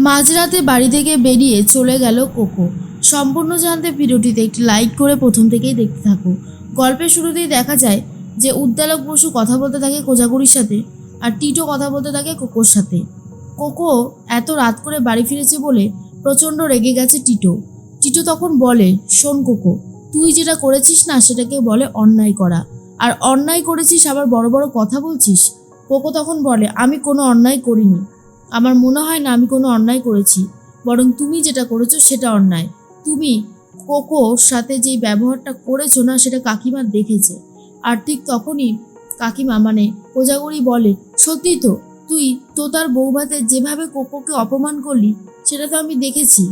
মাঝরাতে বাড়ি থেকে বেরিয়ে চলে গেল কোকো। সম্পূর্ণ জানতে ভিডিওটিতে একটি লাইক করে প্রথম থেকেই দেখতে থাকো। গল্পের শুরুতেই দেখা যায় যে উদ্দালক বসু কথা বলতে থাকে কোজাগরির সাথে, আর টিটো কথা বলতে থাকে কোকোর সাথে। কোকো এত রাত করে বাড়ি ফিরেছে বলে প্রচণ্ড রেগে গেছে টিটো। টিটো তখন বলে, শোন কোকো, তুই যেটা করেছিস না সেটাকে বলে অন্যায় করা, আর অন্যায় করেছিস আবার বড় বড় কথা বলছিস। কোকো তখন বলে, আমি কোনো অন্যায় করিনি, আমার মনে হয় না আমি কোনো অন্যায় করেছি, বরং তুমি যেটা করেছো সেটা অন্যায়। তুমি কোকোর সাথে যেই ব্যবহারটা করেছো না সেটা কাকিমা দেখেছে। আর ঠিক তখনই কাকিমা মানে কোজাগরি বলে, সত্যি তো, তুই তোতার বৌভাতে যেভাবে কোকোকে অপমান করলি সেটা তো আমি দেখেছি।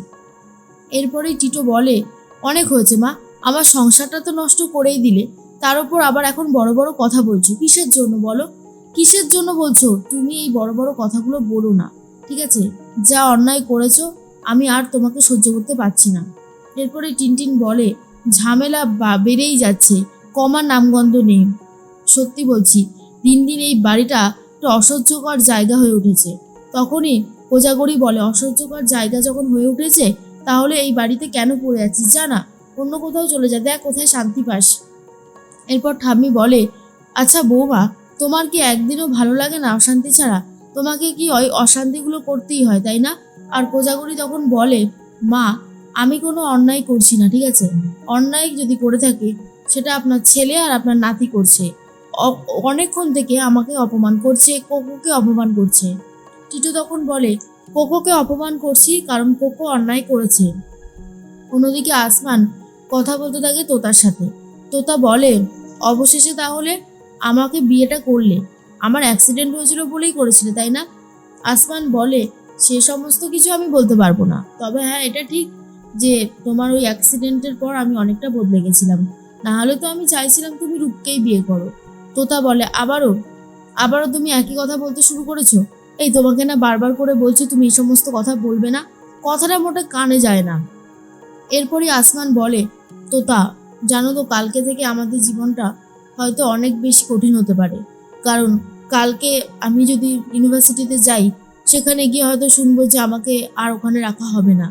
এরপরেই টিটো বলে, অনেক হয়েছে মা, আমার সংসারটা তো নষ্ট করেই দিলে, তার উপর আবার এখন বড় বড় কথা বলছো, কিসের জন্য বলো? কিসের জন্য বলছো? তুমি এই বড় বড় কথাগুলো বলো না, ঠিক আছে? যা অন্যায় করেছো আমি আর তোমাকে সহ্য করতে পারছি না। এরপরে টিনটিন বলে, ঝামেলা বেড়েই যাচ্ছে, কমার নামগন্ধ নেই। সত্যি বলছি, দিন দিন এই বাড়িটা একটা অসহ্যকর জায়গা হয়ে উঠেছে। তখনই কোজাগরি বলে, অসহ্যকর জায়গা যখন হয়ে উঠেছে তাহলে এই বাড়িতে কেন পড়ে আছিস? জানা, অন্য কোথাও চলে যা, দেখ কোথায় শান্তি পাস। এরপর ঠাম্মি বলে, আচ্ছা বৌমা, তোমার কি একদিনও ভালো লাগে না অশান্তি ছাড়া? তোমাকে কি ওই অশান্তিগুলো করতেই হয়, তাই না? আর কোজাগরি তখন বলে, মা, আমি কোনো অন্যায় করছি না, ঠিক আছে? অন্যায় যদি করে থাকি সেটা আপনার ছেলে আর আপনার নাতি করছে। অনেকক্ষণ থেকে আমাকে অপমান করছে, কোকোকে অপমান করছে। টিটু তখন বলে, কোকোকে অপমান করছি কারণ কোকো অন্যায় করেছে। অন্যদিকে আসমান কথা বলতে থাকে তোতার সাথে। তোতা বলে, অবশেষে তাহলে আমাকে বিয়েটা করলে, আমার অ্যাক্সিডেন্ট হয়েছিল বলেই করেছিলে, তাই না? আসমান বলে, সে সমস্ত কিছু আমি বলতে পারবো না, তবে হ্যাঁ এটা ঠিক যে তোমার ওই অ্যাক্সিডেন্টের পর আমি অনেকটা বদলে গেছিলাম, না হলে তো আমি চাইছিলাম তুমি রূপকেই বিয়ে করো। তোতা বলে, আবারও তুমি একই কথা বলতে শুরু করেছো? এই তোমাকে না বারবার করে বলছি তুমি এই সমস্ত কথা বলবে না, কথাটা মোটে কানে যায় না। এরপরই আসমান বলে, তোতা, জানো তো কালকে থেকে আমাদের জীবনটা হয়তো অনেক বেশি কঠিন হতে পারে, কারণ কালকে আমি যদি ইউনিভার্সিটিতে যাই সেখানে গিয়ে হয়তো শুনবো যে আমাকে আর ওখানে রাখা হবে না,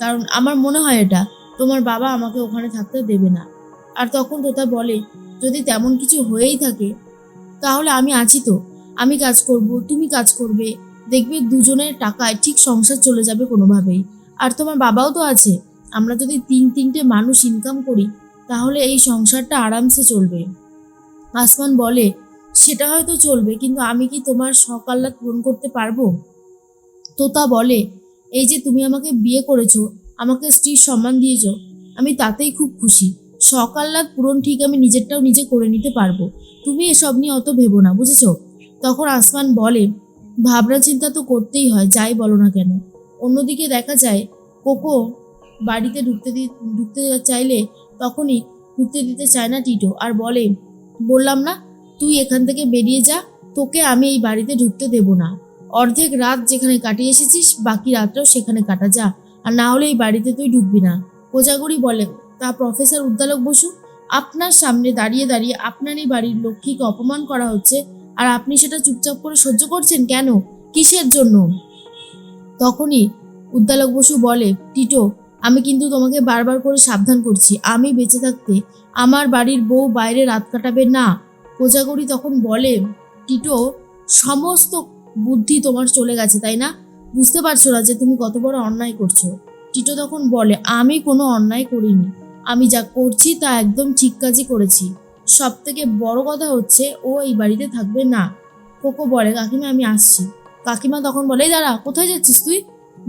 কারণ আমার মনে হয় এটা তোমার বাবা আমাকে ওখানে থাকতে দেবে না। আর তখন তোতা বলে, যদি তেমন কিছু হয়েই থাকে তাহলে আমি আছি তো, আমি কাজ করব, তুমি কাজ করবে, দেখবে দুজনের টাকায় ঠিক সংসার চলে যাবে কোনোভাবেই। আর তোমার বাবাও তো আছে, আমরা যদি তিনটে মানুষ ইনকাম করি তাহলে এই সংসারটা আরামসে চলবে। আসমান বলে, সেটা হয়তো চলবে, কিন্তু আমি কি তোমার শখ আহ্লাদ পূরণ করতে পারবো? তোতা বলে, এই যে তুমি আমাকে বিয়ে করেছো, আমাকে স্ত্রীর সম্মান দিয়েছো, আমি তাতেই খুব খুশি। শখ আহ্লাদ পূরণ ঠিক আমি নিজেরটাও নিজে করে নিতে পারবো, তুমি এসব নিয়ে অত ভেবো না, বুঝেছো? তখন আসমান বলে, ভাবনা চিন্তা তো করতেই হয়, যাই বলো না কেন। অন্যদিকে দেখা যায় কোকো বাড়িতে ঢুকতে চাইলে তখনই ঢুকতে দিতে চায় না টিটো, আর বলে, বললাম না তুই এখান থেকে বেরিয়ে যা, তোকে আমি এই বাড়িতে ঢুকতে দেব না। অর্ধেক রাত যেখানে কাটিয়ে এসেছিস বাকি রাতটাও সেখানে কাটা, যা, আর না হলে এই বাড়িতে তুই ঢুকবি না। কোজাগরি বলে, তা প্রফেসর উদ্দালক বসু, আপনার সামনে দাঁড়িয়ে দাঁড়িয়ে আপনার এই বাড়ির লক্ষ্মীকে অপমান করা হচ্ছে, আর আপনি সেটা চুপচাপ করে সহ্য করছেন কেন? কিসের জন্য? তখনই উদ্দালক বসু বলে, টিটো, আমি কিন্তু তোমাকে বারবার করে সাবধান করছি, আমি বেঁচে থাকতে আমার বাড়ির বউ বাইরে রাত কাটাবে না। কোজাগরি তখন বলে, টিটো, সমস্ত বুদ্ধি তোমার চলে গেছে, তাই না? বুঝতে পারছো না যে তুমি কত বড় অন্যায় করছো? টিটো তখন বলে, আমি কোনো অন্যায় করিনি, আমি যা করছি তা একদম ঠিক কাজই করেছি। সব থেকে বড় কথা হচ্ছে ও এই বাড়িতে থাকবে না। কোকো বলে, কাকিমা আমি আসছি। কাকিমা তখন বলে, এই দাঁড়া, কোথায় যাচ্ছিস তুই?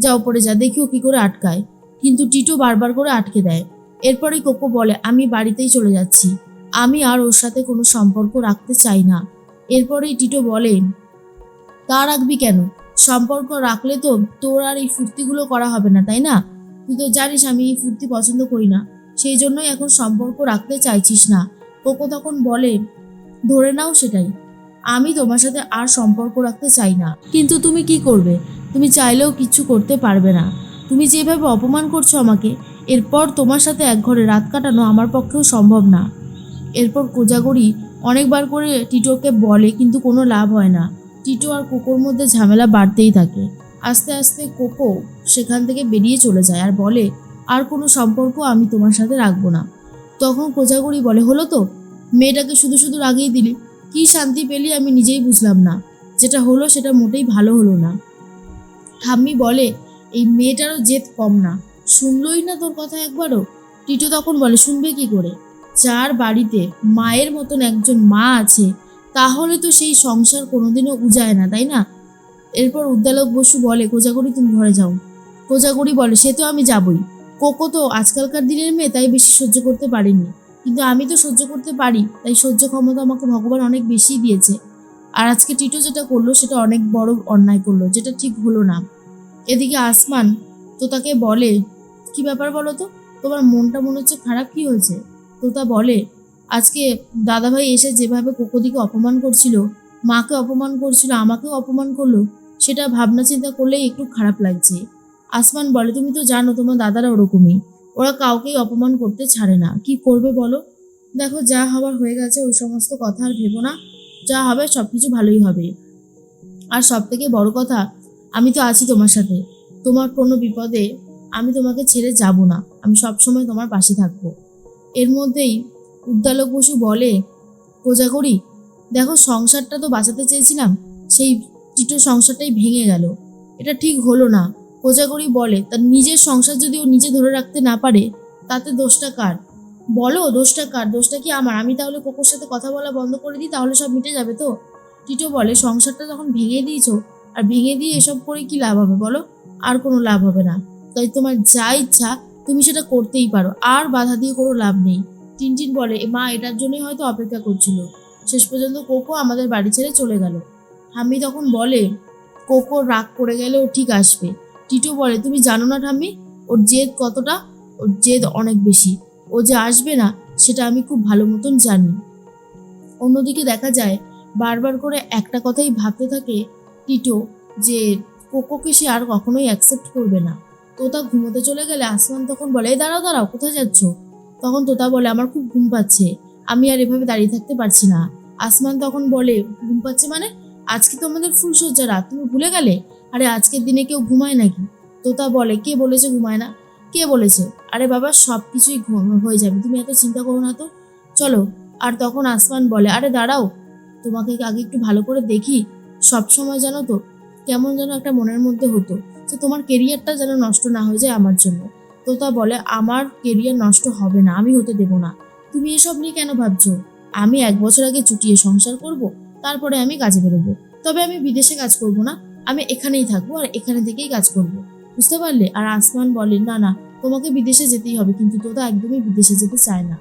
যা উপরে যা, দেখি ও কি করে আটকায়। কিন্তু টিটো বারবার করে আটকে দেয়। এরপরেই কোকো বলে, আমি বাড়িতেই চলে যাচ্ছি, আমি আর ওর সাথে কোনো সম্পর্ক রাখতে চাই না। এরপরেই টিটো বলে, তা রাখবি কেন? সম্পর্ক রাখলে তো তোর আর এই ফুর্তিগুলো করা হবে না, তাই না? তুই তো জানিস আমি এই ফুর্তি পছন্দ করি না, সেই জন্যই এখন সম্পর্ক রাখতে চাইছিস না। কোকো তখন বলে, ধরে নাও সেটাই, আমি তোমার সাথে আর সম্পর্ক রাখতে চাই না। কিন্তু তুমি কি করবে? তুমি চাইলেও কিচ্ছু করতে পারবে না। তুমি যেভাবে অপমান করছো আমাকে, এরপর তোমার সাথে এক ঘরে রাত কাটানো আমার পক্ষেও সম্ভব না। এরপর কোজাগরি অনেকবার করে টিটোকে বলে, কিন্তু কোনো লাভ হয় না। টিটো আর কোকোর মধ্যে ঝামেলা বাড়তেই থাকে। আস্তে আস্তে কোকো সেখান থেকে বেরিয়ে চলে যায় আর বলে, আর কোনো সম্পর্ক আমি তোমার সাথে রাখবো না। তখন কোজাগরি বলে, হলো তো, মেয়েটাকে শুধু শুধু রাগিয়ে দিলি, কি শান্তি পেলি আমি নিজেই বুঝলাম না, যেটা হলো সেটা মোটেই ভালো হলো না। ঠাম্মি বলে, এই মেয়েটারও জেদ কম না, শুনলই না তোর কথা একবারও। টিটো তখন বলে, শুনবে কি করে, যার বাড়িতে মায়ের মতন একজন মা আছে তাহলে তো সেই সংসার কোনোদিনও উজায় না, তাই না? এরপর উদ্দালক বসু বলে, কোজাগরি তুমি ঘরে যাও। কোজাগরি বলে, সে তো আমি যাবই, কোকো তো আজকালকার দিনের মেয়ে, তাই বেশি সহ্য করতে পারিনি, কিন্তু আমি তো সহ্য করতে পারি, তাই সহ্য ক্ষমতা আমাকে ভগবান অনেক বেশি দিয়েছে। আর আজকে টিটো যেটা করলো সেটা অনেক বড় অন্যায় করলো, যেটা ঠিক হলো না। এদিকে আসমান তোতাকে বলে, কি ব্যাপার বলো তো, তোমার মনটা মনে হচ্ছে খারাপ, কি হয়েছে? তোতা বলে, আজকে দাদাভাই এসে যেভাবে কোকোদিকে অপমান করছিল, মাকে অপমান করছিল, আমাকেও অপমান করলো, সেটা ভাবনা চিন্তা করলেই একটু খারাপ লাগছে। আসমান বলে, তুমি তো জানো তোমার দাদারা ওরকমই, ওরা কাউকেই অপমান করতে ছাড়ে না, কি করবে বলো? দেখো, যা হবার হয়ে গেছে, ওই সমস্ত কথা আর ভেবো না, যা হবে সব কিছু ভালোই হবে। আর সব থেকে বড় কথা, আমি তো আছি তোমার সাথে, তোমার কোনো বিপদে আমি তোমাকে ছেড়ে যাব না, আমি সবসময় তোমার পাশে থাকবো। এর মধ্যেই উদ্দালক বসু বলে, কোজাগরি দেখো, সংসারটা তো বাঁচাতে চেয়েছিলাম, সেই টিটো সংসারটাই ভেঙে গেল, এটা ঠিক হলো না। কোজাগরি বলে, তার নিজের সংসার যদি ও নিজে ধরে রাখতে না পারে, তাতে দোষটা কার? বলো, দোষটা কার? দোষটা কি আমার? আমি তাহলে কোকোর সাথে কথা বলা বন্ধ করে দিই, তাহলে সব মিটে যাবে তো? টিটো বলে, সংসারটা যখন ভেঙে দিয়েছো, আর ভেঙে দিয়ে এসব করে কি লাভ হবে বলো? আর কোনো লাভ হবে না, তাই তোমার যা ইচ্ছা তুমি সেটা করতেই পারো, আর বাধা দিয়ে কোনো লাভ নেই। টিনটিন বলে, মা এটার জন্যই হয়তো অপেক্ষা করছিল, শেষ পর্যন্ত কোকো আমাদের বাড়ি ছেড়ে চলে গেল। ঠাম্মি তখন বলে, কোকো রাগ করে গেলে ও ঠিক আসবে। টিটো বলে, তুমি জানো না ঠাম্মি, ওর জেদ কতটা, ওর জেদ অনেক বেশি, ও যে আসবে না সেটা আমি খুব ভালো মতন জানি। অন্যদিকে দেখা যায় বারবার করে একটা কথাই ভাবতে থাকে টিটো, যে কোকোকে সে আর কখনোই অ্যাকসেপ্ট করবে না। তোতা ঘুমোতে চলে গেলে আসমান তখন বলে, এই দাঁড়াও দাঁড়াও, কোথায় যাচ্ছ? তখন তোতা বলে, আমার খুব ঘুম পাচ্ছে, আমি আর এভাবে দাঁড়িয়ে থাকতে পারছি না। আসমান তখন বলে, ঘুম পাচ্ছে মানে? আজকে তো আমাদের ফুলসজ্জা রাত, তুমি ভুলে গেলে? আরে আজকের দিনে কেউ ঘুমায় নাকি? তোতা বলে, কে বলেছে ঘুমায় না? কে বলেছে? আরে বাবা, সব কিছুই হয়ে যাবে, তুমি এত চিন্তা করো না তো, চলো। আর তখন আসমান বলে, আরে দাঁড়াও, তোমাকে আগে একটু ভালো করে দেখি, সব সময় জানো তো কেমন যেন একটা মনের মধ্যে হতো যে তোমার কেরিয়ারটা যেন নষ্ট না হয়ে যায় আমার জন্য। তোতা বলে, আমার কেরিয়ার নষ্ট হবে না, আমি হতে দেবো না, তুমি এসব নিয়ে কেন ভাবছো? আমি 1 বছর আগে চুটিয়ে সংসার করব, তারপরে আমি কাজে বেরোবো, তবে আমি বিদেশে কাজ করব না, আমি এখানেই থাকবো আর এখানে থেকেই কাজ করব, বুঝতে পারলে? আর আসমান বলে, না না, তোমাকে বিদেশে যেতেই হবে, কিন্তু তোতা একদমই বিদেশে যেতে চায় না।